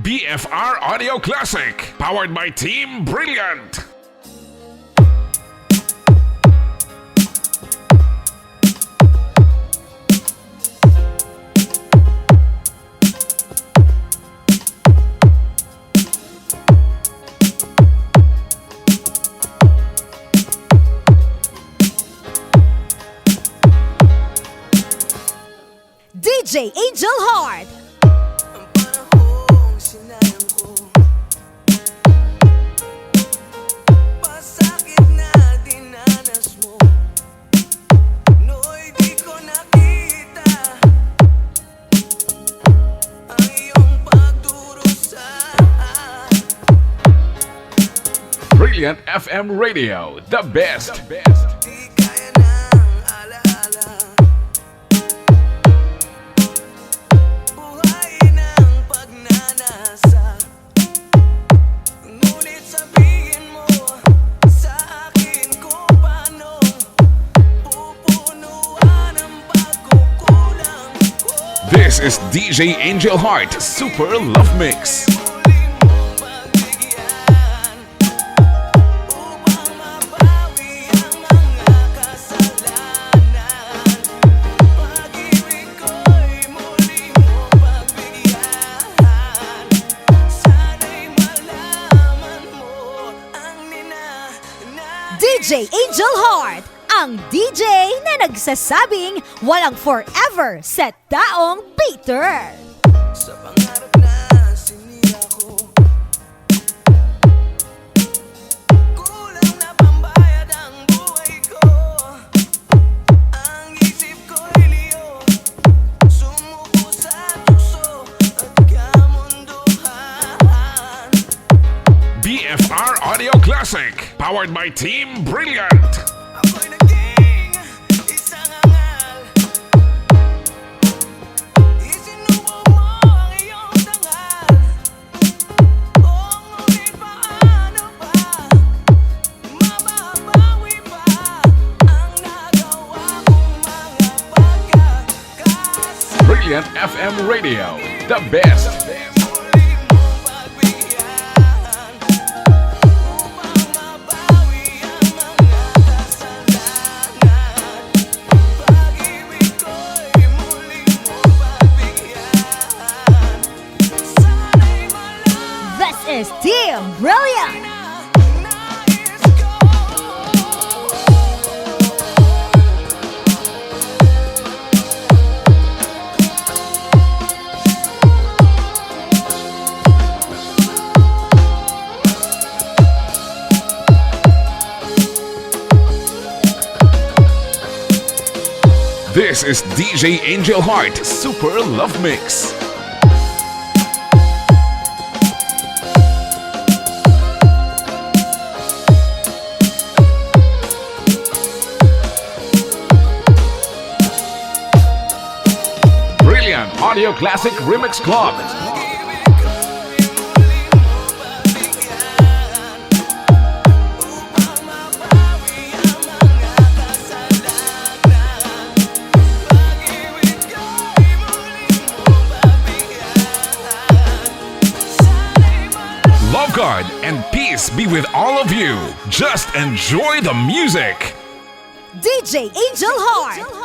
BFR Audio Classic, powered by Team Brilliant. DJ Angel Heart. Ang panahong sinayang ko, pasakit na dinanas mo, nooy di ko nakita ang iyong pagdurusa. Brilliant FM Radio, the best. Di kaya ng alaala, buhay ng pagnanasa. Ngunit sabihin mo sa akin kung paano pupunuan ang pagkukulang ko. This is DJ Angel Heart Super Love Mix. Muli mong pagbigyan upang mabawi ang mga kasalanan. Pag-ibig ko'y muli mong pagbigyan. Sana'y malaman mo ang DJ Angel Heart, ang DJ na nagsasabing walang forever sa taong Peter. sa pangarap na sinira ko. Kulang na pambayad ang buhay ko. Ang isip ko'y liyo, sumuko sa tukso at kamunduhan. BFR Audio Classic, powered by Team Brilliant. Ako'y naging isang angal. Isinubo mo ang iyong tangal. Oh, ngunit paano ba mababawi pa ang nagawa kong mga pagkakasala? Brilliant FM Radio, the best. Muli mong pagbigyan upang mabawi ang mga kasalanan. Pag-ibig ko'y muli mong pagbigyan. Sana'y malaman This is Team Brilliant. na nais ko. This is DJ Angel Heart Super Love Mix. Brilliant Audio Classic Remix Club. Love God and peace be with all of you. Just enjoy the music. DJ Angel Heart.